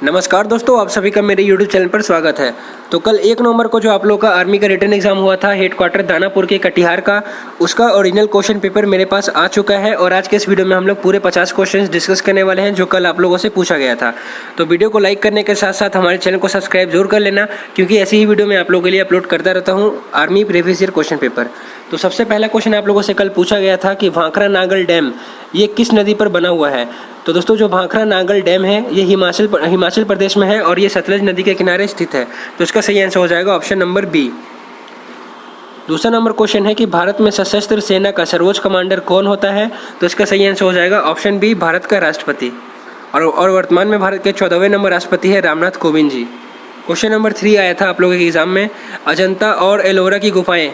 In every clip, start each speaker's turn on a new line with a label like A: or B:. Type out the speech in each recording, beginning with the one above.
A: नमस्कार दोस्तों, आप सभी का मेरे YouTube चैनल पर स्वागत है। तो कल 1 नवंबर को जो आप लोग का आर्मी का रिटन एग्जाम हुआ था हेडक्वार्टर दानापुर के कटिहार का, उसका ओरिजिनल क्वेश्चन पेपर मेरे पास आ चुका है और आज के इस वीडियो में हम लोग पूरे 50 क्वेश्चंस डिस्कस करने वाले हैं जो कल आप लोगों से पूछा गया था। तो वीडियो को लाइक करने के साथ साथ हमारे चैनल को सब्सक्राइब जरूर कर लेना, क्योंकि ऐसी ही वीडियो मैं आप लोगों के लिए अपलोड करता रहता हूँ army previous year question paper. तो सबसे पहला क्वेश्चन आप लोगों से कल पूछा गया था कि भाखरा नागल डैम ये किस नदी पर बना हुआ है। तो दोस्तों, जो भाखरा नागल डैम है ये हिमाचल प्रदेश में है और ये सतलज नदी के किनारे स्थित है। तो इसका सही आंसर हो जाएगा ऑप्शन नंबर बी। दूसरा नंबर क्वेश्चन है कि भारत में सशस्त्र सेना का सर्वोच्च कमांडर कौन होता है। तो इसका सही आंसर हो जाएगा ऑप्शन बी, भारत का राष्ट्रपति। और वर्तमान में भारत के 14वें नंबर राष्ट्रपति है रामनाथ कोविंद जी। क्वेश्चन नंबर 3 आया था आप लोगों के एग्जाम में, अजंता और एलोरा की गुफाएं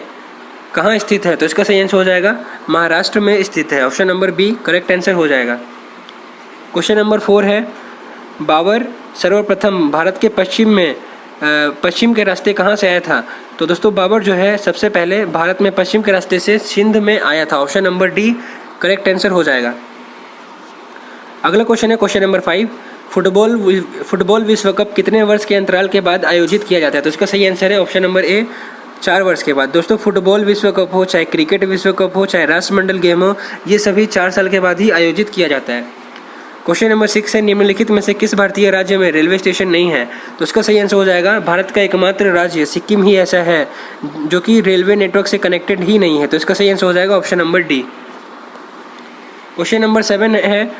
A: कहाँ स्थित है। तो इसका सही आंसर हो जाएगा महाराष्ट्र में स्थित है। Option number B correct answer हो जाएगा। क्वेश्चन नंबर 4 है, बाबर सर्वप्रथम भारत के पश्चिम के रास्ते कहाँ से आया था। तो दोस्तों, बाबर जो है सबसे पहले भारत में पश्चिम के रास्ते से सिंध में आया था। Option number D correct answer हो जाएगा। अगला क्वेश्चन है क्वेश्चन नंबर 5, फुटबॉल विश्व कप कितने वर्ष के अंतराल के बाद आयोजित किया जाता है। तो इसका सही आंसर है ऑप्शन नंबर ए, 4 वर्ष के बाद। दोस्तों, फुटबॉल विश्व कप हो, चाहे क्रिकेट विश्व कप हो, चाहे राष्ट्रमंडल गेम हो, ये सभी 4 साल के बाद ही आयोजित किया जाता है। क्वेश्चन नंबर 6 है, निम्नलिखित में से किस भारतीय राज्य में रेलवे स्टेशन नहीं है। तो इसका सही आंसर हो जाएगा भारत का एकमात्र राज्य सिक्किम ही ऐसा है जो कि रेलवे नेटवर्क से कनेक्टेड ही नहीं है। तो इसका सही आंसर हो जाएगा option number D. Question number 7 है,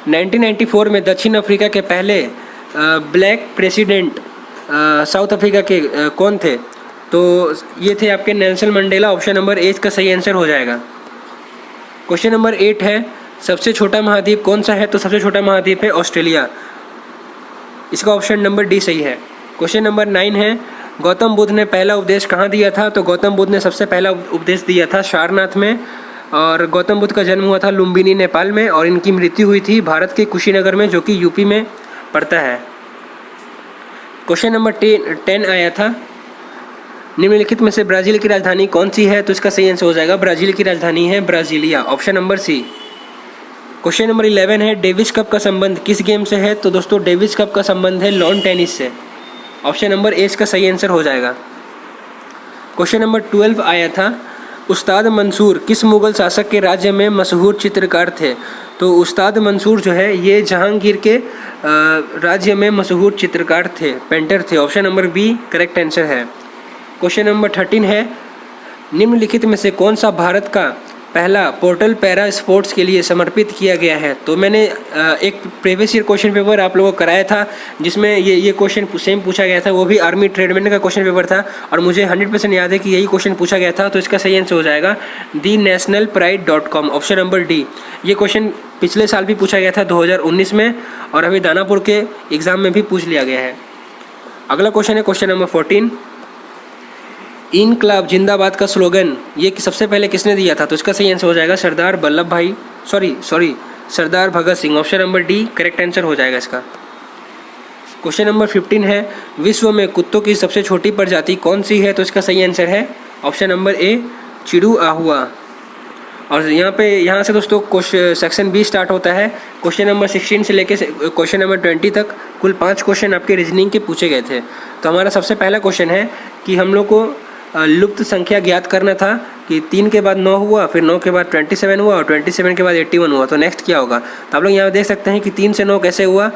A: 1994 में दक्षिण अफ्रीका के पहले ब्लैक प्रेसिडेंट साउथ अफ्रीका के कौन थे। तो ये थे आपके नेल्सन मंडेला। ऑप्शन नंबर ए का सही आंसर हो जाएगा। क्वेश्चन नंबर 8 है, सबसे छोटा महाद्वीप कौन सा है। तो सबसे छोटा महाद्वीप है ऑस्ट्रेलिया। इसका ऑप्शन नंबर डी सही है। क्वेश्चन नंबर 9 है, गौतम बुद्ध ने पहला उपदेश कहाँ दिया था। तो गौतम बुद्ध ने सबसे पहला उपदेश दिया था सारनाथ में, और गौतम बुद्ध का जन्म हुआ था लुम्बिनी नेपाल में, और इनकी मृत्यु हुई थी भारत के कुशीनगर में जो कि यूपी में पड़ता है। क्वेश्चन नंबर 10 आया था, निम्नलिखित में से ब्राज़ील की राजधानी कौन सी है। तो इसका सही आंसर हो जाएगा ब्राज़ील की राजधानी है Brasilia. Option number C. Question number 11 है, डेविस कप का संबंध किस गेम से है। तो दोस्तों, डेविस कप का संबंध है लॉन टेनिस से। ऑप्शन नंबर ए इसका सही आंसर हो जाएगा। क्वेश्चन नंबर 12 आया था, उस्ताद मंसूर किस मुगल शासक के राज्य में मशहूर चित्रकार थे। तो उस्ताद मंसूर जो है ये जहांगीर के राज्य में मशहूर चित्रकार थे, पेंटर थे। Option number B correct answer है। क्वेश्चन नंबर 13 है, निम्नलिखित में से कौन सा भारत का पहला पोर्टल पैरा स्पोर्ट्स के लिए समर्पित किया गया है। तो मैंने एक प्रीवियस ईयर क्वेश्चन पेपर आप लोगों को कराया था जिसमें ये क्वेश्चन सेम पूछा गया था, वो भी आर्मी ट्रेडमेंट का क्वेश्चन पेपर था, और मुझे 100% याद है कि यही क्वेश्चन पूछा गया था। तो इसका सही आंसर हो जाएगा thenationalpride.com। Option number D. ये क्वेश्चन पिछले साल भी पूछा गया था 2019 में, और अभी दानापुर के एग्ज़ाम में भी पूछ लिया गया है। अगला क्वेश्चन है क्वेश्चन नंबर 14, इनकलाब जिंदाबाद का स्लोगन ये सबसे पहले किसने दिया था। तो इसका सही आंसर हो जाएगा Sardar Bhagat Singh. Option number D correct answer हो जाएगा इसका। क्वेश्चन नंबर 15 है, विश्व में कुत्तों की सबसे छोटी प्रजाति कौन सी है। तो इसका सही आंसर है ऑप्शन नंबर ए, चिड़ुआहुआ। और यहाँ से दोस्तों सेक्शन बी स्टार्ट होता है। क्वेश्चन नंबर 16 से लेकर क्वेश्चन नंबर 20 तक कुल 5 क्वेश्चन आपके रीजनिंग के पूछे गए थे। तो हमारा सबसे पहला क्वेश्चन है कि हम लोग को लुप्त संख्या ज्ञात करना था कि 3 के बाद 9 हुआ, फिर 9 के बाद 27 हुआ, और 27 के बाद 81 हुआ। तो नेक्स्ट क्या होगा। तो आप लोग यहाँ देख सकते हैं कि 3 से 9 कैसे हुआ।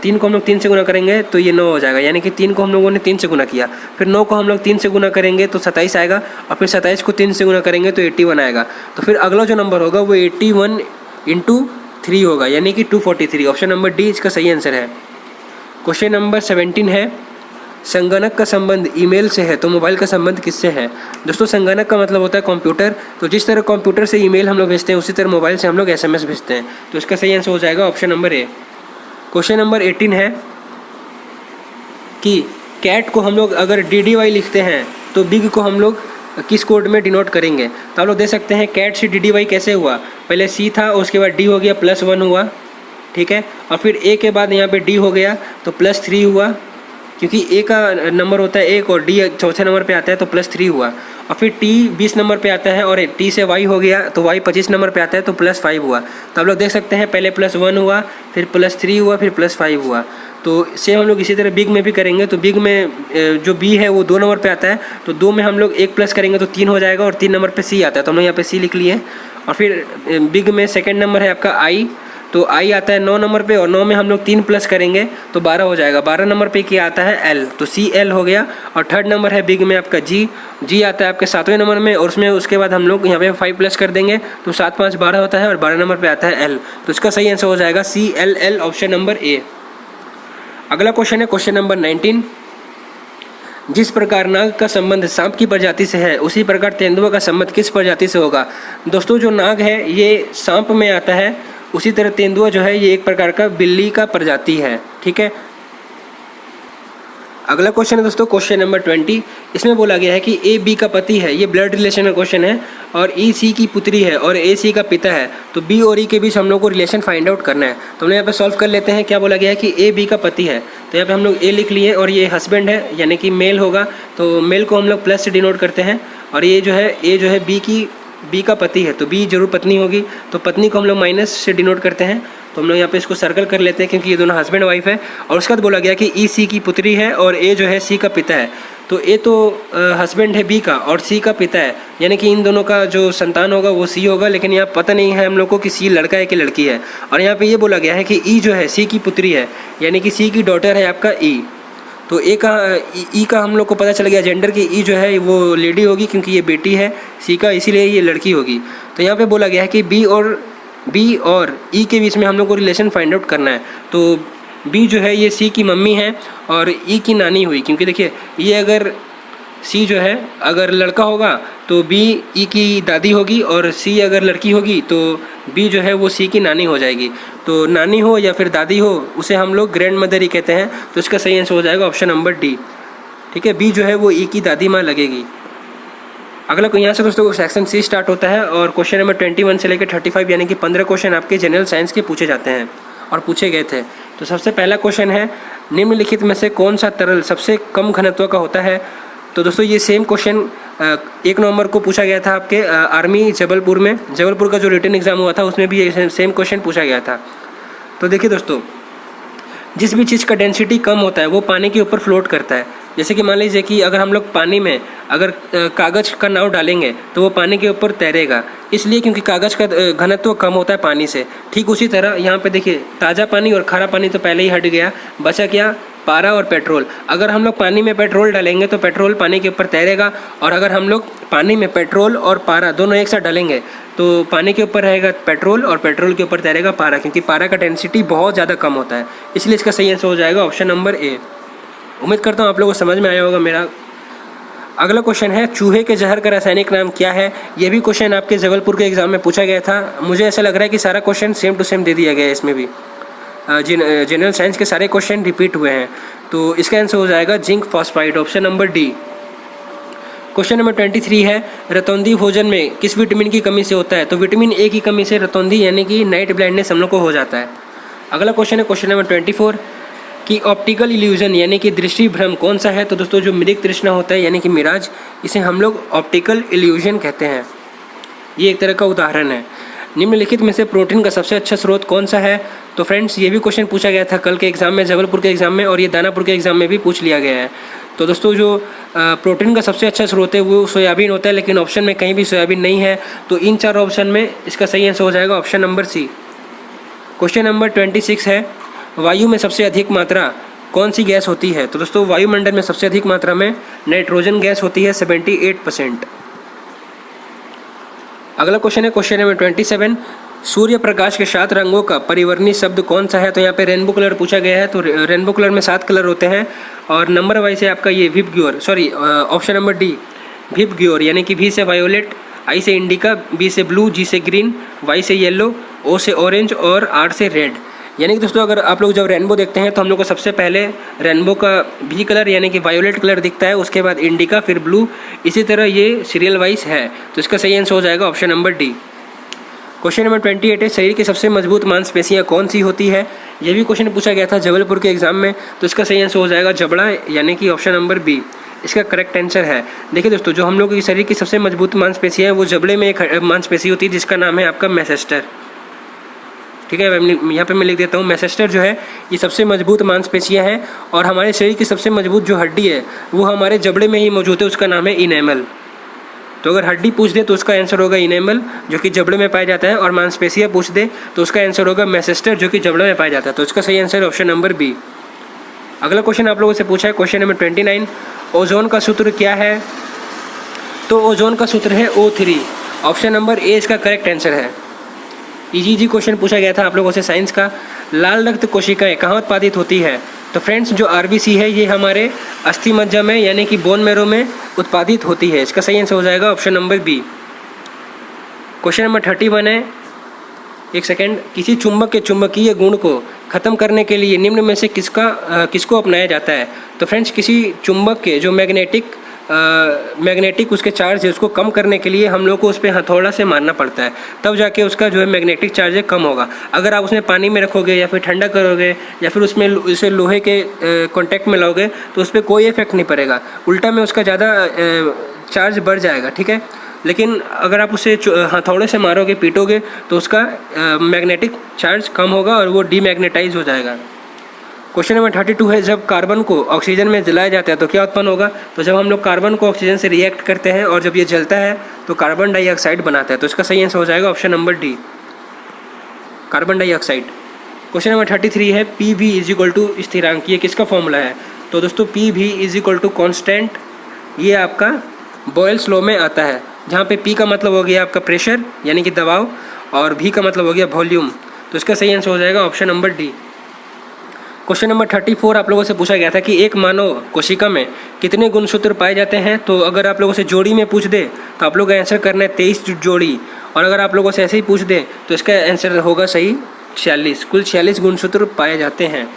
A: 3 को हम लोग 3 से गुना करेंगे तो ये 9 हो जाएगा, यानी कि 3 को हम लोगों ने 3 से गुना किया, फिर 9 को हम लोग 3 से गुना करेंगे तो 27 आएगा, और फिर 27 को 3 से गुना करेंगे तो 81 आएगा। तो फिर अगला जो नंबर होगा वो 81 × 3 होगा, यानी कि 243। ऑप्शन नंबर डी इसका सही आंसर है। क्वेश्चन नंबर 17 है, संगणक का संबंध ईमेल से है तो मोबाइल का संबंध किससे है। दोस्तों, संगणक का मतलब होता है कंप्यूटर। तो जिस तरह कंप्यूटर से ईमेल हम लोग भेजते हैं उसी तरह मोबाइल से हम लोग SMS भेजते हैं। तो इसका सही आंसर हो जाएगा ऑप्शन नंबर ए। क्वेश्चन नंबर 18 है कि कैट को हम लोग अगर DDY लिखते हैं तो बिग को हम लोग किस कोड में डिनोट करेंगे। तो आप लोग देख सकते हैं कैट से DDY कैसे हुआ। पहले C था, उसके बाद D हो गया, +1 हुआ, ठीक है, और फिर A के बाद यहाँ पे D हो गया तो +3 हुआ, क्योंकि A का नंबर होता है 1 और D चौथे नंबर पे आता है तो +3 हुआ। और फिर टी 20 नंबर पे आता है और टी से वाई हो गया तो वाई 25 नंबर पे आता है तो +5 हुआ। तो आप लोग देख सकते हैं पहले +1 हुआ, फिर +3 हुआ, फिर +5 हुआ। तो सेम हम लोग इसी तरह बिग में भी करेंगे। तो बिग में जो बी है वो 2 नंबर पे आता है, तो 2 में हम लोग 1 प्लस करेंगे तो 3 हो जाएगा, और 3 नंबर पे सी आता है तो हम लोग यहाँ पे सी लिख लिए। और फिर बिग में सेकंड नंबर है आपका आई, तो आई आता है 9 नंबर पे, और 9 में हम लोग 3 प्लस करेंगे तो 12 हो जाएगा। 12 नंबर पे क्या आता है एल, तो सी एल हो गया। और थर्ड नंबर है बिग में आपका जी, जी आता है आपके 7वें नंबर में, और उसमें उसके बाद हम लोग यहाँ पे 5 प्लस कर देंगे तो 7 5 12 होता है, और 12 नंबर पे आता है एल। तो इसका सही आंसर हो जाएगा C L L, option number A. अगला क्वेश्चन है क्वेश्चन नंबर 19। जिस प्रकार नाग का संबंध सांप की प्रजाति से है उसी प्रकार तेंदुआ का संबंध किस प्रजाति से होगा। दोस्तों जो नाग है ये सांप में आता है, उसी तरह तेंदुआ जो है ये एक प्रकार का बिल्ली का प्रजाति है, ठीक है। अगला क्वेश्चन है दोस्तों क्वेश्चन नंबर 20। इसमें बोला गया है कि ए बी का पति है, ये ब्लड रिलेशन का क्वेश्चन है, और ई सी की पुत्री है और ए सी का पिता है। तो बी और ई के बीच हम लोग को रिलेशन फाइंड आउट करना है। तो हम लोग यहाँ पे सॉल्व कर लेते हैं। क्या बोला गया है कि ए बी का पति है, तो यहाँ पे हम लोग ए लिख लिए, और ये हस्बैंड है यानी कि मेल होगा, तो मेल को हम लोग प्लस से डिनोट करते हैं। और ये जो है ए जो है बी का पति है, तो बी जरूर पत्नी होगी, तो पत्नी को हम लोग माइनस से डिनोट करते हैं। तो हम लोग यहाँ पे इसको सर्कल कर लेते हैं क्योंकि ये दोनों हस्बैंड वाइफ है। और उसके बाद बोला गया कि ई सी की पुत्री है और ए जो है सी का पिता है। तो ए तो हस्बैंड है बी का और सी का पिता है, यानी कि इन दोनों का जो संतान होगा वो सी होगा, लेकिन यहाँ पता नहीं है हम लोग को कि सी लड़का है कि लड़की है। और यहाँ पे ये बोला गया है कि ई जो है सी की पुत्री है, यानी कि सी की डॉटर है आपका ई। तो ए का ई का हम लोग को पता चल गया जेंडर की, ई जो है वो लेडी होगी क्योंकि ये बेटी है सी का, इसीलिए ये लड़की होगी। तो यहाँ पे बोला गया है कि बी और ई के बीच में हम लोग को रिलेशन फाइंड आउट करना है। तो बी जो है ये सी की मम्मी है और ई की नानी हुई, क्योंकि देखिए ये अगर सी जो है अगर लड़का होगा तो बी ई की दादी होगी, और सी अगर लड़की होगी तो बी जो है वो सी की नानी हो जाएगी। तो नानी हो या फिर दादी हो उसे हम लोग ग्रैंड मदर ही कहते हैं। तो इसका सही आंसर हो जाएगा ऑप्शन नंबर डी, ठीक है। बी जो है वो ई की दादी माँ लगेगी। अगला को यहाँ से दोस्तों सेक्शन सी स्टार्ट होता है, और क्वेश्चन नंबर 21 से लेकर 35 यानी कि 15 क्वेश्चन आपके जनरल साइंस के पूछे जाते हैं और पूछे गए थे। तो सबसे पहला क्वेश्चन है निम्नलिखित में से कौन सा तरल सबसे कम घनत्व का होता है। तो दोस्तों ये सेम क्वेश्चन 1 नवंबर को पूछा गया था आपके आर्मी जबलपुर में, जबलपुर का जो रिटन एग्जाम हुआ था उसमें भी ये सेम क्वेश्चन पूछा गया था। तो देखिए दोस्तों, जिस भी चीज़ का डेंसिटी कम होता है वो पानी के ऊपर फ्लोट करता है। जैसे कि मान लीजिए कि अगर हम लोग पानी में अगर कागज़ का नाव डालेंगे तो वो पानी के ऊपर तैरेगा, इसलिए क्योंकि कागज़ का घनत्व कम होता है पानी से। ठीक उसी तरह यहाँ पे देखिए ताज़ा पानी और खारा पानी तो पहले ही हट गया, बचा क्या पारा और पेट्रोल। अगर हम लोग पानी में पेट्रोल डालेंगे तो पेट्रोल पानी के ऊपर तैरेगा, और अगर हम लोग पानी में पेट्रोल और पारा दोनों एक साथ डालेंगे तो पानी के ऊपर रहेगा पेट्रोल और पेट्रोल के ऊपर तैरेगा पारा, क्योंकि पारा का डेंसिटी बहुत ज़्यादा कम होता है। इसलिए इसका सही आंसर हो जाएगा ऑप्शन नंबर ए। उम्मीद करता हूँ आप लोगों को समझ में आया होगा मेरा। अगला क्वेश्चन है चूहे के जहर का रासायनिक नाम क्या है। ये भी क्वेश्चन आपके जबलपुर के एग्जाम में पूछा गया था। मुझे ऐसा लग रहा है कि सारा क्वेश्चन सेम टू सेम दे दिया गया है, इसमें भी जनरल साइंस के सारे क्वेश्चन रिपीट हुए हैं। तो इसका आंसर हो जाएगा zinc phosphide, option number D. Question number 23 है रतौंधी भोजन में किस विटामिन की कमी से होता है। तो विटामिन ए की कमी से रतौंधी यानी कि नाइट ब्लाइंडनेस हम लोग को हो जाता है। अगला क्वेश्चन है क्वेश्चन नंबर 24 कि ऑप्टिकल इल्यूजन यानी कि दृष्टि भ्रम कौन सा है। तो दोस्तों जो मृग तृष्णा होता है यानी कि मिराज, इसे हम लोग ऑप्टिकल इल्यूजन कहते हैं। ये एक तरह का उदाहरण है। निम्नलिखित में से प्रोटीन का सबसे अच्छा स्रोत कौन सा है। तो फ्रेंड्स ये भी क्वेश्चन पूछा गया था कल के एग्जाम में, जबलपुर के एग्जाम में, और ये दानापुर के एग्जाम में भी पूछ लिया गया है। तो दोस्तों जो प्रोटीन का सबसे अच्छा स्रोत है वो सोयाबीन होता है, लेकिन ऑप्शन में कहीं भी सोयाबीन नहीं है। तो इन 4 ऑप्शन में इसका सही आंसर हो जाएगा option number C. Question number 26 है वायु में सबसे अधिक मात्रा कौन सी गैस होती है। तो दोस्तों वायुमंडल में सबसे अधिक मात्रा में नाइट्रोजन गैस होती है 78%। अगला क्वेश्चन है क्वेश्चन नंबर 27 सूर्य प्रकाश के 7 रंगों का परिवर्णी शब्द कौन सा है। तो यहाँ पे रेनबो कलर पूछा गया है। तो रेनबो कलर में 7 कलर होते हैं, और नंबर वाइज है आपका ये VIBGYOR, sorry option number D VIBGYOR, यानी कि वी से वायोलेट, आई से इंडिका, बी से ब्लू, जी से ग्रीन, वाई से येलो, ओ से ऑरेंज और आर से रेड। यानी कि दोस्तों अगर आप लोग जब रेनबो देखते हैं तो हम लोग को सबसे पहले रेनबो का भी कलर यानी कि वायोलेट कलर दिखता है, उसके बाद इंडिका, फिर ब्लू, इसी तरह ये सीरियल वाइज है। तो इसका सही आंसर हो जाएगा option number D. Question number 28 है शरीर की सबसे मजबूत मांसपेशियां कौन सी होती है। यह भी क्वेश्चन पूछा गया था जबलपुर के एग्जाम में। तो इसका सही आंसर हो जाएगा जबड़ा, यानी कि ऑप्शन नंबर बी। इसका करेक्ट आंसर है। देखिए दोस्तों, जो हम लोग के शरीर की सबसे मजबूत मांसपेशी है वो जबड़े में एक मांसपेशी होती है जिसका नाम है आपका मैसेस्टर। ठीक है, यहाँ पे मैं लिख देता हूँ, मैसेस्टर जो है ये सबसे मजबूत मांसपेशियाँ हैं और हमारे शरीर की सबसे मजबूत जो हड्डी है वो हमारे जबड़े में ही मौजूद है, उसका नाम है इनेमल। तो अगर हड्डी पूछ दे तो उसका आंसर होगा इनेमल जो कि जबड़े में पाया जाता है, और मांसपेशियाँ पूछ दे तो उसका आंसर होगा मैसेस्टर जो कि जबड़े में पाया जाता है। तो इसका सही आंसर है ऑप्शन नंबर बी। अगला क्वेश्चन आप लोगों से पूछा है, क्वेश्चन नंबर 29, ओजोन का सूत्र क्या है? तो ओजोन का सूत्र है O3। ऑप्शन नंबर ए इसका करेक्ट आंसर है। इजी क्वेश्चन पूछा गया था आप लोगों से साइंस का। लाल रक्त कोशिकाएं कहाँ उत्पादित होती है? तो फ्रेंड्स, जो आरबीसी है ये हमारे अस्थि मज्जा में यानी कि बोन मैरो में उत्पादित होती है। इसका सही आंसर हो जाएगा option number B. Question number 31 है, एक सेकेंड, किसी चुंबक के चुंबकीय गुण को ख़त्म करने के लिए निम्न में से किसको अपनाया जाता है? तो फ्रेंड्स, किसी चुंबक के जो मैग्नेटिक उसके चार्ज है उसको कम करने के लिए हम लोग को उस पर हथौड़ा से मारना पड़ता है, तब जाके उसका जो है मैग्नेटिक चार्ज है कम होगा। अगर आप उसमें पानी में रखोगे या फिर ठंडा करोगे या फिर उसमें उसे लोहे के कांटेक्ट में लाओगे तो उस पर कोई इफेक्ट नहीं पड़ेगा, उल्टा में उसका ज़्यादा चार्ज बढ़ जाएगा। ठीक है, लेकिन अगर आप उसे हथौड़े से मारोगे, पीटोगे तो उसका मैग्नेटिक चार्ज कम होगा और वो डीमैग्नेटाइज हो जाएगा। क्वेश्चन नंबर 32 है, जब कार्बन को ऑक्सीजन में जलाया जाता है तो क्या उत्पन्न होगा? तो जब हम लोग कार्बन को ऑक्सीजन से रिएक्ट करते हैं और जब ये जलता है तो कार्बन डाइऑक्साइड बनाता है। तो इसका सही आंसर हो जाएगा option number D, carbon dioxide. Question number 33 है, P V is equal to स्थिरांक, ये किसका फॉर्मूला है? तो दोस्तों, P V is equal to constant, ये आपका बॉयल्स लॉ में आता है, जहाँ पे पी का मतलब हो गया आपका प्रेशर यानी कि दबाव और वी का मतलब हो गया वॉल्यूम। तो इसका सही आंसर हो जाएगा option number D. Question number 34 आप लोगों से पूछा गया था कि एक मानव कोशिका में कितने गुणसूत्र पाए जाते हैं? तो अगर आप लोगों से जोड़ी में पूछ दे तो आप लोग का आंसर करना है 23 जोड़ी, और अगर आप लोगों से ऐसे ही पूछ दे तो इसका आंसर होगा सही 46। कुल 46 गुणसूत्र पाए जाते हैं।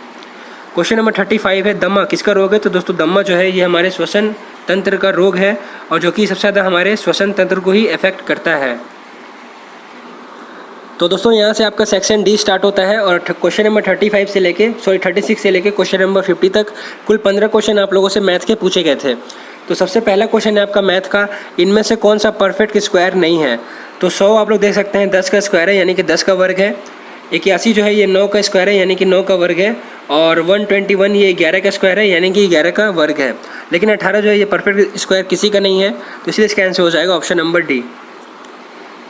A: क्वेश्चन नंबर 35 है, दमा किसका रोग है? तो दोस्तों, दमा जो है ये हमारे श्वसन तंत्र का रोग है और जो कि सबसे ज़्यादा हमारे श्वसन तंत्र को ही अफेक्ट करता है। तो दोस्तों, यहाँ से आपका सेक्शन डी स्टार्ट होता है और क्वेश्चन नंबर 36 से लेके क्वेश्चन नंबर 50 तक कुल 15 क्वेश्चन आप लोगों से मैथ के पूछे गए थे। तो सबसे पहला क्वेश्चन है आपका मैथ का, इनमें से कौन सा परफेक्ट स्क्वायर नहीं है? तो 100 आप लोग देख सकते हैं 10 का स्क्वायर है यानी कि 10 का वर्ग है। 81 जो है ये 9 का स्क्वायर है यानी कि 9 का वर्ग है, और 121 ये 11 का स्क्वायर है यानी कि 11 का वर्ग है। लेकिन 18 जो है ये परफेक्ट स्क्वायर किसी का नहीं है, तो इसलिए इसका आंसर हो जाएगा ऑप्शन नंबर डी।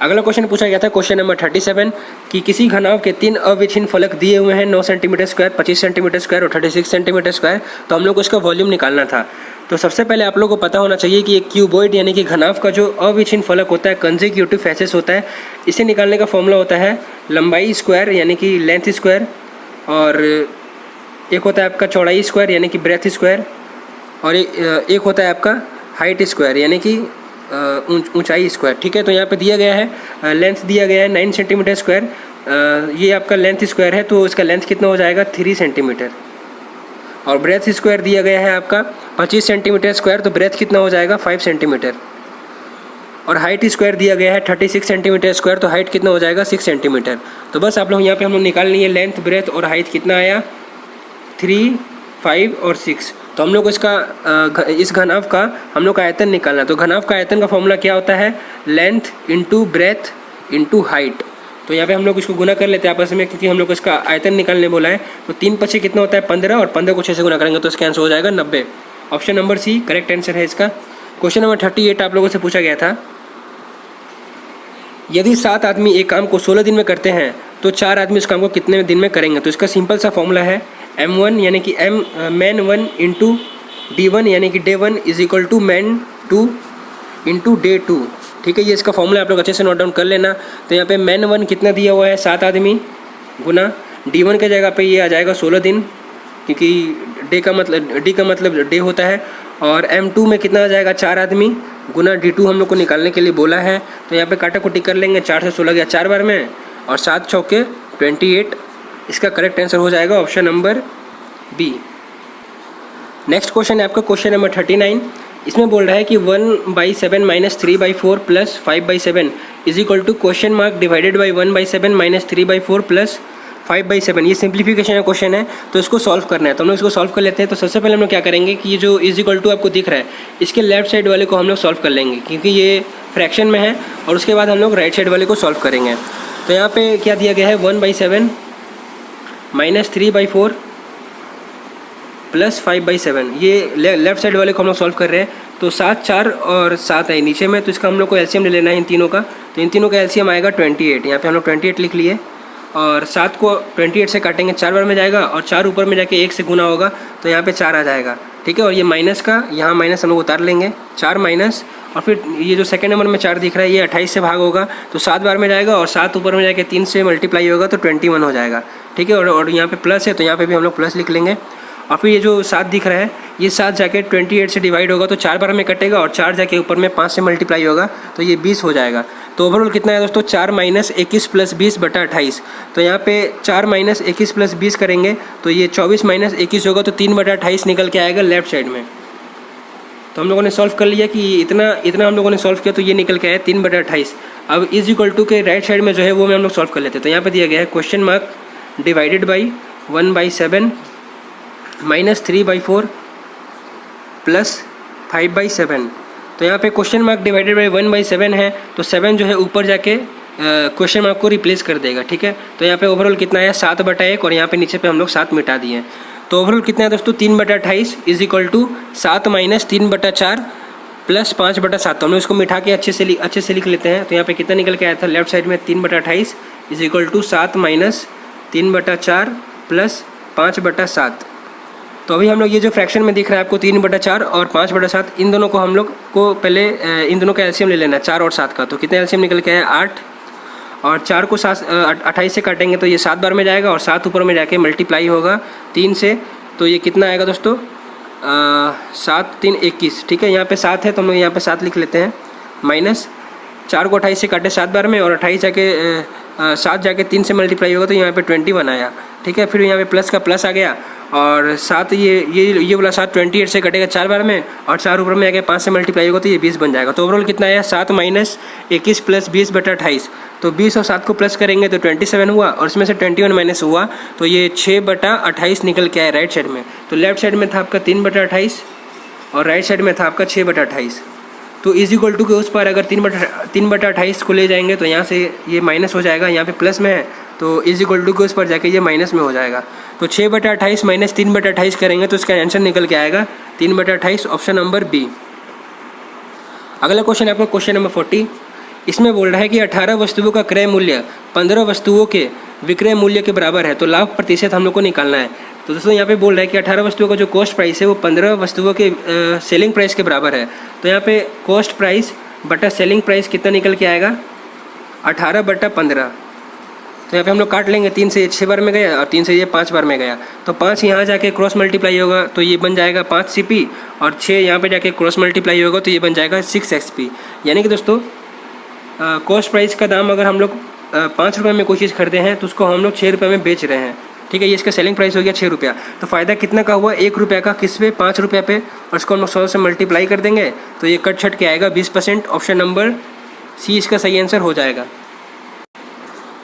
A: अगला क्वेश्चन पूछा गया था क्वेश्चन नंबर 37 कि किसी घनाभ के 3 अविच्छिन्न फलक दिए हुए हैं 9 सेंटीमीटर स्क्वायर, 25 सेंटीमीटर स्क्वायर और 36 सेंटीमीटर स्क्वायर। तो हम लोग को इसका वॉल्यूम निकालना था। तो सबसे पहले आप लोगों को पता होना चाहिए कि एक क्यूबॉइड यानी कि घनाभ का जो अविच्छिन्न फलक होता है, कंसेक्यूटिव फेसेस होता है, इसे निकालने का फॉर्मूला होता है लंबाई स्क्वायर यानी कि लेंथ स्क्वायर, और एक होता है आपका चौड़ाई स्क्वायर यानी कि ब्रेथ स्क्वायर, और एक होता है आपका हाइट स्क्वायर यानी कि ऊंचाई स्क्वायर। ठीक है, तो यहाँ पे दिया गया है लेंथ दिया गया है 9 सेंटीमीटर स्क्वायर, ये आपका लेंथ स्क्वायर है तो इसका लेंथ कितना हो जाएगा 3 सेंटीमीटर, और ब्रेथ स्क्वायर दिया गया है आपका 25 सेंटीमीटर स्क्वायर, तो ब्रेथ कितना हो जाएगा 5 सेंटीमीटर, और हाइट स्क्वायर दिया गया है 36 सेंटीमीटर स्क्वायर, तो हाइट कितना हो जाएगा 6 सेंटीमीटर। तो बस आप लोग यहाँ पे हम लोग निकाल लिए लेंथ, ब्रेथ और हाइट कितना आया 3, 5 और 6। तो हम लोग इसका इस घनाभ का हम लोग का आयतन निकालना। तो घनाभ का आयतन का फॉर्मूला क्या होता है? Length into breadth into height. तो यहाँ पे हम लोग इसको गुना कर लेते हैं आपस में, क्योंकि हम लोग इसका आयतन निकालने बोला है। तो 3 × 5 कितना होता है 15, और 15 को 6 से गुना करेंगे तो इसका आंसर हो जाएगा 90। Option number C correct answer है इसका। क्वेश्चन नंबर 38 आप लोगों से पूछा गया था, यदि 7 आदमी एक काम को 16 दिन में करते हैं तो 4 आदमी उस काम को कितने दिन में करेंगे? तो इसका सिंपल सा फॉर्मूला है M1 यानी कि मैन 1 इंटू D1 यानी कि D 1 is equal to man 2 into D 2। ठीक है, ये इसका फॉर्मूला आप लोग अच्छे से नोट डाउन कर लेना। तो यहाँ पे मैन 1 कितना दिया हुआ है 7 आदमी, गुना D1 के जगह पे ये आ जाएगा 16 दिन, क्योंकि डी का मतलब डे होता है, और M2 में कितना आ जाएगा 4 आदमी, गुना D2 हम लोग को निकालने के लिए बोला है। तो यहाँ पे काटा कुटी कर लेंगे, 4 से 16 गया 4 बार में, और 7 चौके 28। इसका करेक्ट आंसर हो जाएगा option number B. Next question है आपका क्वेश्चन नंबर 39। इसमें बोल रहा है कि 1/7 - 3/4 + 5/7 is equal to question mark divided by 1/7 - 3/4 + 5/7, ये सिंप्लीफिकेशन का क्वेश्चन है, तो इसको सॉल्व करना है। तो हम लोग इसको सॉल्व कर लेते हैं। तो सबसे पहले हम लोग क्या करेंगे कि ये जो इज इक्वल टू आपको दिख रहा है, इसके लेफ्ट साइड वाले को हम लोग सॉल्व कर लेंगे, क्योंकि ये फ्रैक्शन में है, और उसके बाद हम लोग राइट साइड वाले को सॉल्व करेंगे। तो यहाँ पे क्या दिया गया है, 1/7 माइनस 3/4 प्लस 5/7, ये लेफ्ट साइड वाले को हम लोग सॉल्व कर रहे हैं। तो 7, 4 और 7 है नीचे में, तो इसका हम लोग को एलसीएम ले लेना है इन तीनों का। तो इन तीनों का एलसीएम आएगा 28। यहाँ पे हम लोग 28 लिख लिए, और 7 को 28 से काटेंगे, 4 बार में जाएगा, और 4 ऊपर में जाके 1 से गुना होगा, तो यहाँ पे 4 आ जाएगा। ठीक है, और ये माइनस का यहाँ माइनस हम लोग उतार लेंगे, 4 माइनस, और फिर ये जो सेकंड नंबर में 4 दिख रहा है, ये 28 से भाग होगा, तो 7 बार में जाएगा, और 7 ऊपर में जाके 3 से मल्टीप्लाई होगा, तो 21 हो जाएगा। ठीक है, और यहाँ पे प्लस है, तो यहाँ पे भी हम लोग प्लस लिख लेंगे। और फिर ये जो 7 दिख रहा है, ये 7 जाके 28 से डिवाइड होगा, तो 4 बार में कटेगा, और 4 जाके ऊपर में 5 से मल्टीप्लाई होगा, तो ये 20 हो जाएगा। तो ओवरऑल कितना है दोस्तों, 4 माइनस 21 प्लस 20/28। तो यहाँ पे 4 माइनस 21 प्लस 20 करेंगे, तो ये 24 माइनस 21 होगा, तो 3/28 निकल के आएगा लेफ्ट साइड में। तो हम लोगों ने सॉल्व कर लिया कि इतना हम लोगों ने सॉल्व किया, तो ये निकल के आया 3/28। अब इज इक्वल टू के राइट साइड में जो है वो में हम लोग सॉल्व कर लेते हैं। तो यहाँ पे दिया गया है question mark divided by 1/7 minus 3/4 plus 5/7। तो यहाँ पे क्वेश्चन मार्क डिवाइडेड बाई 1/7 है, तो 7 जो है ऊपर जाके क्वेश्चन मार्क को रिप्लेस कर देगा। ठीक है, तो यहाँ पे ओवरऑल कितना है, 7/1, और यहाँ पे नीचे पे हम लोग 7 मिटा दिए। तो ओवरऑल कितना है दोस्तों, 3/28 is equal to 7 minus 3/4 plus 5/7। तो हम लोग इसको मिठा के अच्छे से लिख लेते हैं। तो यहाँ पे कितना निकल के आया था, लेफ्ट साइड में 3/28 is equal to 7 minus 3/4 plus 5/7। तो अभी हम लोग ये जो फ्रैक्शन में दिख रहा है आपको 3/4 और 5/7, इन दोनों को हम लोग को पहले इन दोनों का एलसीएम ले लेना है, 4 और 7 का। तो कितना एलसीएम निकल के आया, 8, और 4 को 28 से काटेंगे, तो ये 7 बार में जाएगा, और 7 ऊपर में जाके मल्टीप्लाई होगा 3 से, तो ये कितना आएगा दोस्तों, 7 3 21। ठीक है, यहाँ पे 7 है, तो हम लोग यहाँ पे 7 लिख लेते हैं, माइनस 4 को 28 से काटे 7 बार में, और 28 जाके 7 जाके 3 से मल्टीप्लाई होगा, तो यहाँ पे 21 आया। ठीक है, फिर यहाँ पे प्लस का प्लस आ गया, और 7 ये वाला 7 28 से कटेगा 4 बार में, और 4 ऊपर में आके 5 से मल्टीप्लाई होगा, तो ये 20 बन जाएगा। तो ओवरऑल कितना आया, 7 माइनस 21 प्लस 20/28। तो 20 और 7 को प्लस करेंगे तो 27 हुआ, और इसमें से 21 माइनस हुआ, तो ये 6/28 निकल के आया राइट साइड में। तो लेफ्ट साइड में था आपका 3/28, और राइट साइड में था आपका 6/28। तो इज इक्वल टू के उस पर अगर 3/28 को ले जाएंगे, तो यहाँ से ये माइनस हो जाएगा, यहाँ पे प्लस में है, तो इज इक्वल टू के उस पर जाके ये माइनस में हो जाएगा। तो 6/28 माइनस 3/28 करेंगे, तो इसका आंसर निकल के आएगा 3/28, ऑप्शन नंबर बी। अगला क्वेश्चन आपका क्वेश्चन नंबर 40। इसमें बोल रहा है कि 18 वस्तुओं का क्रय मूल्य 15 वस्तुओं के विक्रय मूल्य के बराबर है, तो लाभ प्रतिशत हम लोग को निकालना है। तो दोस्तों यहाँ पे बोल रहा है कि 18 वस्तुओं का जो कॉस्ट प्राइस है वो 15 वस्तुओं के सेलिंग प्राइस के बराबर है। तो यहाँ पे कॉस्ट प्राइस बटा सेलिंग प्राइस कितना निकल के आएगा, 18/15। तो यहाँ पे हम लोग काट लेंगे, 3 से ये 6 बार में गया, और 3 से ये 5 बार में गया, तो 5 यहाँ जाके क्रॉस मल्टीप्लाई होगा, तो ये बन जाएगा 5CP, और 6 यहाँ पे जाके क्रॉस मल्टीप्लाई होगा, तो ये बन जाएगा 6XP। यानी कि दोस्तों कॉस्ट प्राइस का दाम अगर हम लोग 5 रुपये में कोई चीज़ खरीदे हैं, तो उसको हम लोग 6 रुपये में बेच रहे हैं। ठीक है, ये इसका सेलिंग प्राइस हो गया 6 रुपया। तो फ़ायदा कितना का हुआ, 1 रुपये का, किस पे, 5 रुपये पे, और इसको हम लोग 100 से मल्टीप्लाई कर देंगे, तो ये कट छट के आएगा 20%। ऑप्शन नंबर सी इसका सही आंसर हो जाएगा।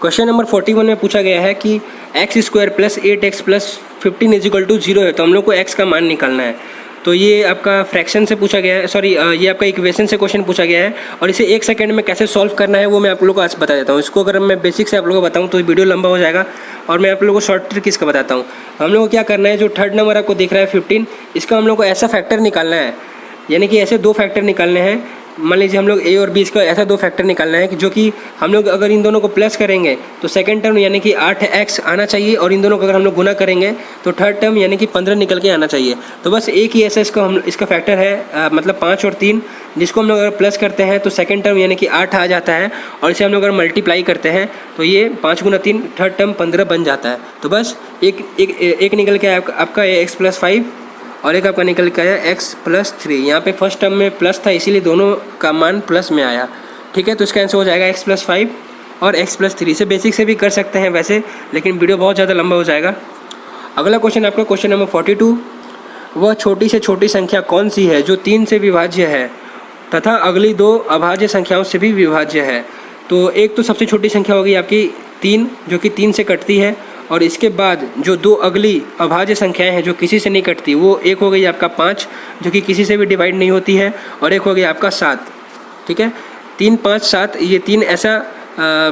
A: क्वेश्चन नंबर 41 में पूछा गया है कि x² plus 8x plus 15 is equal to 0 है, तो हम लोग को x का मान निकालना है। तो ये आपका फ्रैक्शन से पूछा गया है, सॉरी ये आपका इक्वेशन से क्वेश्चन पूछा गया है, और इसे 1 सेकंड में कैसे सॉल्व करना है वो मैं आप लोगों को आज बता देता हूँ। इसको अगर मैं बेसिक से आप लोगों को बताऊँ तो वीडियो लंबा हो जाएगा, और मैं आप लोगों को शॉर्ट ट्रिक इसका बताता हूँ। हम लोग को क्या करना है, जो थर्ड नंबर आपको दिख रहा है 15, इसका हम लोग को ऐसा फैक्टर निकालना है, यानी कि ऐसे 2 फैक्टर निकालने हैं। मान लीजिए हम लोग a और b, इसका ऐसा 2 फैक्टर निकालना है कि जो कि हम लोग अगर इन दोनों को प्लस करेंगे तो सेकंड टर्म यानी कि 8x आना चाहिए, और इन दोनों को अगर हम लोग गुना करेंगे तो थर्ड टर्म यानी कि 15 निकल के आना चाहिए। तो बस एक ही ऐसा इसका फैक्टर है, मतलब 5 और 3, जिसको हम लोग अगर प्लस करते हैं तो सेकंड टर्म यानी कि 8 आ जाता है, और इसे हम लोग अगर मल्टीप्लाई करते हैं तो ये 5 गुना 3 थर्ड टर्म 15 बन जाता है। तो बस एक निकल के आपका x + 5, और एक आपका निकल के आया x + 3। यहाँ पे फर्स्ट टर्म में प्लस था, इसीलिए दोनों का मान प्लस में आया। ठीक है, तो इसका आंसर हो जाएगा x + 5 और x + 3। इसे बेसिक से भी कर सकते हैं वैसे, लेकिन वीडियो बहुत ज़्यादा लंबा हो जाएगा। अगला क्वेश्चन आपका क्वेश्चन नंबर 42। वह छोटी से छोटी संख्या कौन सी है जो 3 से विभाज्य है तथा अगली 2 अभाज्य संख्याओं से भी विभाज्य है। तो एक तो सबसे छोटी संख्या होगी आपकी 3, जो कि 3 से कटती है, और इसके बाद जो दो अगली अभाज्य संख्याएं हैं जो किसी से नहीं कटती, वो एक हो गई आपका 5 जो कि किसी से भी डिवाइड नहीं होती है, और एक हो गया आपका 7। ठीक है, 3, 5, 7 ये 3 ऐसा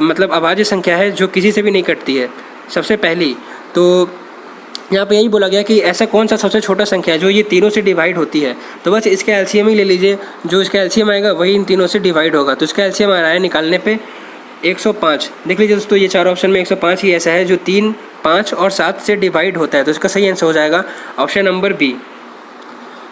A: मतलब अभाज्य संख्या है जो किसी से भी नहीं कटती है। सबसे पहली तो यहाँ पे यही बोला गया कि ऐसा कौन सा सबसे छोटा संख्या है जो ये तीनों से डिवाइड होती है। तो बस इसका एलसीएम ही ले लीजिए, जो इसका एलसीएम आएगा वही इन तीनों से डिवाइड होगा। तो इसका एलसीएम आ रहा है निकालने पे 105। देख लीजिए दोस्तों, ये चार ऑप्शन में 105 ही ऐसा है जो 3, 5 और 7 से डिवाइड होता है। तो इसका सही आंसर हो जाएगा option number B.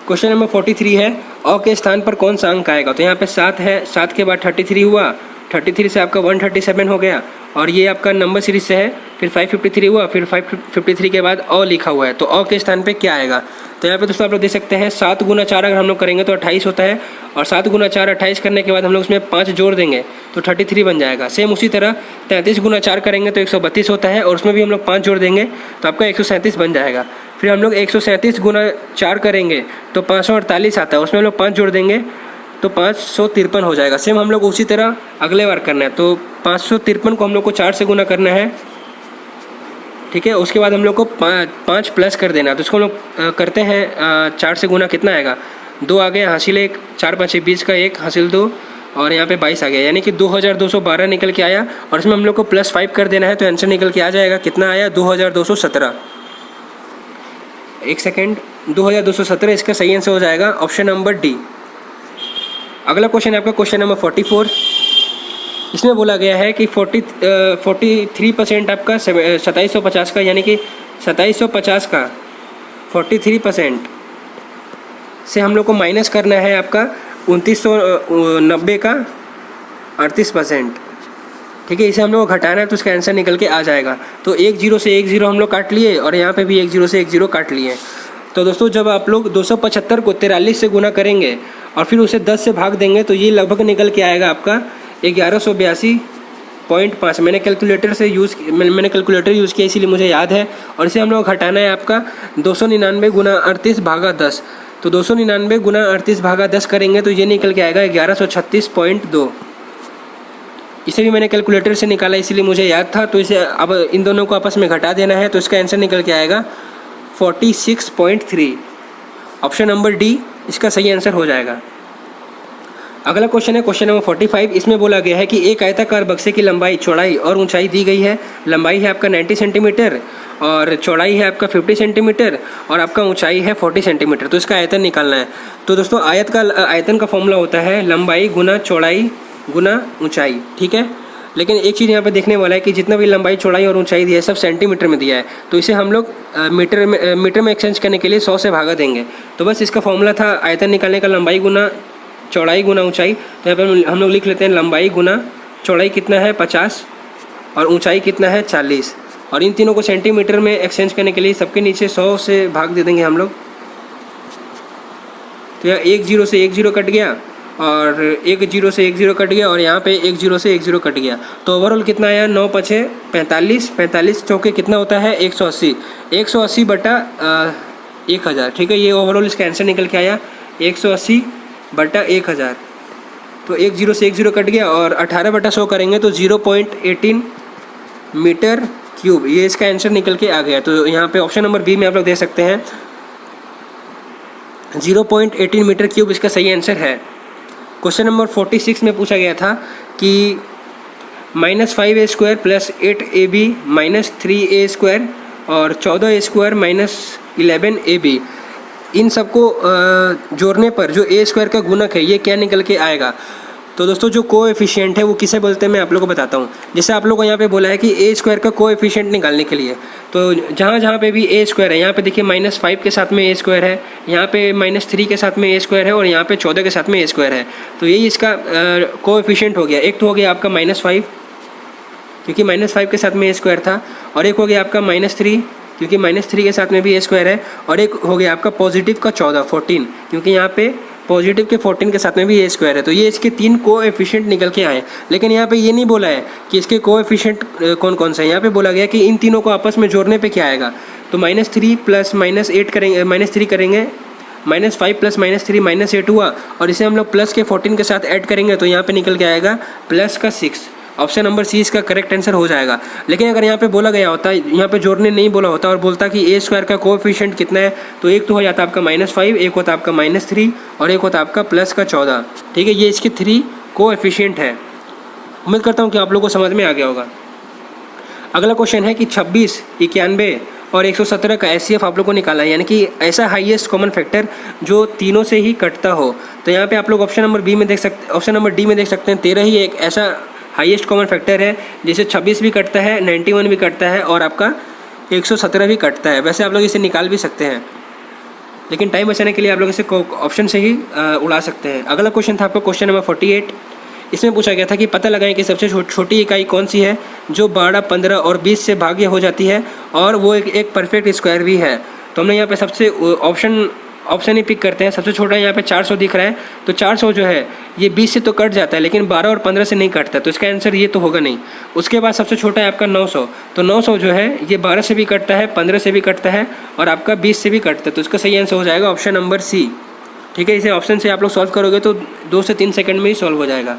A: Question number 43 है, अ के स्थान पर कौन सा अंक आएगा। तो यहाँ पे 7 है, 7 के बाद 33 हुआ, 33 से आपका 137 हो गया, और ये आपका नंबर सीरीज से है, फिर 553 हुआ, फिर 553 के बाद अ लिखा हुआ है। तो अ के स्थान पे क्या आएगा। तो यहाँ पे दोस्तों आप लोग देख सकते हैं 7 गुना 4 अगर हम लोग करेंगे तो 28 होता है, और 7 गुना 4 28 करने के बाद हम लोग उसमें 5 जोड़ देंगे तो 33 बन जाएगा। सेम उसी तरह 33 गुना 4 करेंगे तो 132 होता है, और उसमें भी हम लोग 5 जोड़ देंगे तो आपका 137 बन जाएगा। फिर हम लोग 137 गुना 4 करेंगे तो 548 आता है, उसमें हम लोग 5 जोड़ देंगे तो 553 हो जाएगा। सेम हम लोग उसी तरह अगले बार करना है। तो 553 को हम लोग को 4 से गुना करना है, ठीक है। उसके बाद हम लोग को 5 प्लस कर देना है। तो इसको हम लोग करते हैं 4 से गुना, कितना आएगा 2 आ गया, हासिल 1, 4 5 20 का 1 हासिल 2, और यहाँ पे 22 आ गया, यानी कि 2212 निकल के आया। और इसमें हम लोग को +5 कर देना है तो आंसर निकल के आ जाएगा, कितना आया 2217। एक सेकेंड, 2217 इसका सही आंसर हो जाएगा ऑप्शन नंबर डी। अगला क्वेश्चन है आपका क्वेश्चन नंबर 44। इसमें बोला गया है कि 43% आपका 2750 का, यानी कि 2750 का 43% से हम लोग को माइनस करना है आपका 2990 का 38%। ठीक है, इसे हम लोग को घटाना है तो इसका आंसर निकल के आ जाएगा। तो 1 0 से 1 0 हम लोग काट लिए, और यहाँ पे भी 1 0 से 1 0 काट लिए। तो दोस्तों जब आप लोग 275 को 43 से गुना करेंगे और फिर उसे 10 से भाग देंगे तो ये लगभग निकल के आएगा आपका 1182.5। मैंने कैलकुलेटर यूज़ किया इसीलिए मुझे याद है। और इसे हम लोग घटाना है आपका 299 गुना 38 भागा 10। तो 299 गुना 38 भागा 10 करेंगे तो ये निकल के आएगा 1136.2। इसे भी मैंने कैलकुलेटर से निकाला इसीलिए मुझे याद था। तो इसे अब इन दोनों को आपस में घटा देना है तो इसका आंसर निकल के आएगा 46.3। ऑप्शन नंबर डी इसका सही आंसर हो जाएगा। अगला क्वेश्चन है क्वेश्चन नंबर 45। इसमें बोला गया है कि एक आयताकार बक्से की लंबाई, चौड़ाई और ऊंचाई दी गई है। लंबाई है आपका 90 सेंटीमीटर, और चौड़ाई है आपका 50 सेंटीमीटर, और आपका ऊंचाई है 40 सेंटीमीटर। तो इसका आयतन निकालना है। तो दोस्तों आयतन का फॉर्मूला होता है लंबाई गुना चौड़ाई गुना ऊंचाई, ठीक है। लेकिन एक चीज़ यहाँ पे देखने वाला है कि जितना भी लंबाई, चौड़ाई और ऊंचाई दिया है सब सेंटीमीटर में दिया है। तो इसे हम लोग मीटर में एक्सचेंज करने के लिए 100 से भागा देंगे। तो बस इसका फॉर्मूला था आयतन निकालने का, लंबाई गुना चौड़ाई गुना ऊंचाई। तो यहाँ पर हम लोग लिख लेते हैं लंबाई गुना चौड़ाई कितना है 50, और ऊंचाई कितना है 40। और इन तीनों को सेंटीमीटर में एक्सचेंज करने के लिए सबके नीचे 100 से भाग दे देंगे हम लोग। तो यहाँ 1 0 से 1 0 कट गया, और 1 0 से 1 0 कट गया, और यहाँ पे 1 0 से 1 0 कट गया। तो ओवरऑल कितना आया 9 5 45, 45 चौके कितना होता है 180, 180 बटा 1000। ठीक है, ये ओवरऑल इसका आंसर निकल के आया 180 बटा 1000। तो 1 0 से 1 0 कट गया, और 18 बटा 100 करेंगे तो 0.18 मीटर क्यूब, ये इसका आंसर निकल के आ गया। तो यहाँ पे ऑप्शन नंबर बी में आप लोग देख सकते हैं 0.18 मीटर क्यूब इसका सही आंसर है। क्वेश्चन नंबर 46 में पूछा गया था कि -5a² + 8ab - 3a² और 14a² - 11ab, इन सबको जोड़ने पर जो a² का गुणक है ये क्या निकल के आएगा। तो दोस्तों जो कोएफिशिएंट है वो किसे बोलते हैं मैं आप लोगों को बताता हूँ। जैसे आप लोगों को यहाँ पे बोला है कि a² का कोएफिशिएंट निकालने के लिए, तो जहाँ पे भी a² है, यहाँ पे देखिए -5 के साथ में a² है, यहाँ पे -3 के साथ में a² है, और यहाँ पे 14 के साथ में a² है। तो यही इसका कोएफिशिएंट हो गया। एक तो हो गया आपका -5 क्योंकि -5 के साथ में a² था, और एक हो गया आपका -3 क्योंकि -3 के साथ में भी a² है, और एक हो गया आपका पॉजिटिव का 14 क्योंकि यहाँ पे पॉजिटिव के 14 के साथ में भी a² है। तो ये इसके 3 कोएफिशिएंट निकल के आए। लेकिन यहाँ पे ये नहीं बोला है कि इसके कोएफिशिएंट कौन कौन से हैं। यहाँ पे बोला गया कि इन तीनों को आपस में जोड़ने पे क्या आएगा। तो -3 + -8 करेंगे, -3 करेंगे, -5 + -3 -8 हुआ, और इसे हम लोग प्लस के 14 के साथ ऐड करेंगे तो यहाँ पे निकल के आएगा +6। ऑप्शन नंबर सी इसका करेक्ट आंसर हो जाएगा। लेकिन अगर यहाँ पे बोला गया होता, यहाँ पे जोड़ने नहीं बोला होता और बोलता कि ए स्क्वायर का कोएफिशिएंट कितना है, तो एक तो हो जाता आपका -5, एक होता आपका -3 और एक होता आपका प्लस का 14। ठीक है, ये इसके 3 कोएफिशिएंट है। उम्मीद करता हूँ कि आप लोगों को समझ में आ गया होगा। अगला क्वेश्चन है कि 26, 91 और 117 का एचसीएफ आप लोग को निकालना है, यानी कि ऐसा हाईएस्ट कॉमन फैक्टर जो तीनों से ही कटता हो। तो यहाँ पे आप लोग ऑप्शन नंबर डी में देख सकते हैं 13 ही एक ऐसा हाईएस्ट कॉमन फैक्टर है जिसे 26 भी कटता है, 91 भी कटता है और आपका 117 भी कटता है। वैसे आप लोग इसे निकाल भी सकते हैं, लेकिन टाइम बचाने के लिए आप लोग इसे ऑप्शन से ही उड़ा सकते हैं। अगला क्वेश्चन था आपका क्वेश्चन नंबर 48। इसमें पूछा गया था कि पता लगाएं कि सबसे छोटी इकाई कौन सी है जो 12, 15 और 20 से भाज्य हो जाती है और वो एक परफेक्ट स्क्वायर भी है। तो हमने यहाँ पे सबसे ऑप्शन ही पिक करते हैं। सबसे छोटा यहाँ पे 400 दिख रहा है, तो 400 जो है ये 20 से तो कट जाता है, लेकिन 12 और 15 से नहीं कटता, तो इसका आंसर ये तो होगा नहीं। उसके बाद सबसे छोटा है आपका 900, तो 900 जो है ये 12 से भी कटता है, 15 से भी कटता है और आपका 20 से भी कटता है, तो इसका सही आंसर हो जाएगा ऑप्शन नंबर सी। ठीक है, इसे ऑप्शन से आप लोग सॉल्व करोगे तो 2 से 3 सेकंड में ही सॉल्व हो जाएगा।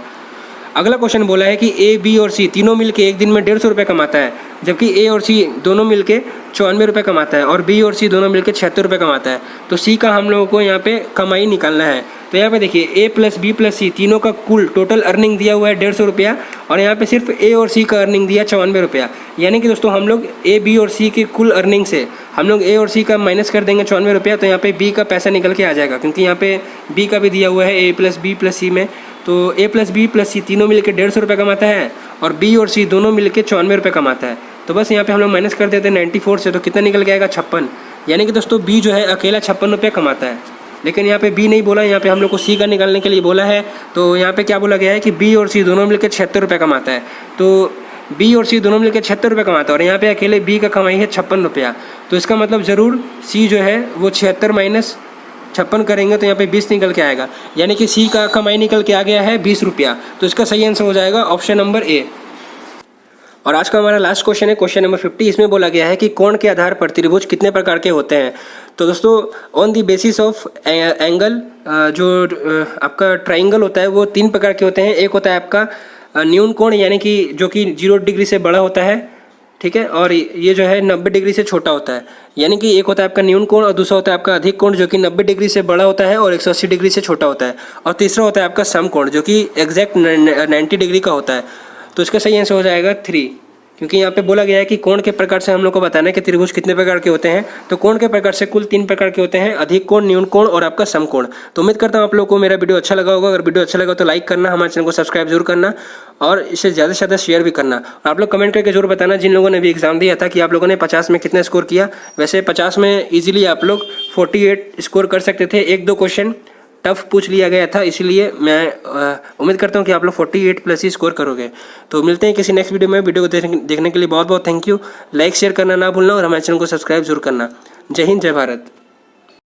A: अगला क्वेश्चन बोला है कि ए, बी और सी तीनों मिलके एक दिन में 150 रुपये कमाता है, जबकि ए और सी दोनों मिलके 94 रुपये कमाता है और बी और सी दोनों मिलके 76 रुपये कमाता है। तो सी का हम लोगों को यहाँ पे कमाई निकालना है। तो यहाँ पे देखिए ए प्लस बी प्लस सी तीनों का कुल टोटल अर्निंग दिया हुआ है 150 रुपया और यहाँ पे सिर्फ ए और सी का अर्निंग दिया 94 रुपया। यानी कि दोस्तों हम लोग ए, बी और सी के कुल अर्निंग से हम लोग ए और सी का माइनस कर देंगे 94 रुपया, तो यहाँ पे बी का पैसा निकल के आ जाएगा, क्योंकि यहाँ पे बी का भी दिया हुआ है ए प्लस बी प्लस सी में। तो ए प्लस बी प्लस सी तीनों मिलकर 150 रुपये कमाता है और बी और सी दोनों मिलकर 94 रुपये कमाता है। तो बस यहाँ पे हम लोग माइनस कर देते हैं 94 से, तो कितना निकल के आएगा 56। यानी कि दोस्तों बी जो है अकेला 56 रुपये कमाता है। लेकिन यहाँ पे बी नहीं बोला, यहाँ पे हम लोग को सी का निकालने के लिए बोला है। तो यहाँ पे क्या बोला गया है कि बी और सी दोनों मिलकर 76 रुपये कमाता है। तो बी और सी दोनों मिलकर 76 रुपये कमाता है और यहाँ पे अकेले बी का कमाई है 56 रुपया। तो इसका मतलब ज़रूर सी जो है वो 76 माइनस 56 करेंगे तो यहाँ पे 20 निकल के आएगा, यानी कि सी का कमाई निकल के आ गया है 20 रुपया। तो इसका सही आंसर हो जाएगा ऑप्शन नंबर ए। और आज का हमारा लास्ट क्वेश्चन है क्वेश्चन नंबर 50। इसमें बोला गया है कि कोण के आधार पर त्रिभुज कितने प्रकार के होते हैं। तो दोस्तों on the basis of angle, जो आपका ट्राइंगल होता है वो 3 प्रकार के होते हैं। एक होता है आपका न्यून कोण, यानी कि जो कि 0 डिग्री से बड़ा होता है, ठीक है, और ये जो है 90 डिग्री से छोटा होता है। यानी कि एक होता है आपका न्यून कोण और दूसरा होता है आपका अधिक कोण, जो कि 90 डिग्री से बड़ा होता है और 180 डिग्री से छोटा होता है। और तीसरा होता है आपका सम कोण, जो कि एग्जैक्ट 90 डिग्री का होता है। तो इसका सही आंसर हो जाएगा 3, क्योंकि यहाँ पे बोला गया है कि कोण के प्रकार से हम लोग को बताना है कि त्रिभुज कितने प्रकार के होते हैं। तो कोण के प्रकार से कुल 3 प्रकार के होते हैं, अधिक कोण, न्यून कोण और आपका सम कोण। तो उम्मीद करता हूँ आप लोगों को मेरा वीडियो अच्छा लगा होगा। अगर वीडियो अच्छा लगा तो लाइक करना, हमारे चैनल को सब्सक्राइब जरूर करना और इसे ज़्यादा से ज़्यादा शेयर भी करना। और आप लोग कमेंट करके जरूर बताना जिन लोगों ने भी एग्जाम दिया था कि आप लोगों ने 50 में कितना स्कोर किया। वैसे 50 में ईजिली आप लोग 48 स्कोर कर सकते थे। 1-2 क्वेश्चन टफ पूछ लिया गया था, इसीलिए मैं उम्मीद करता हूँ कि आप लोग 48 प्लस ही स्कोर करोगे। तो मिलते हैं किसी नेक्स्ट वीडियो में। वीडियो को देखने के लिए बहुत बहुत थैंक यू। लाइक शेयर करना ना भूलना और हमारे चैनल को सब्सक्राइब जरूर करना। जय हिंद, जय भारत।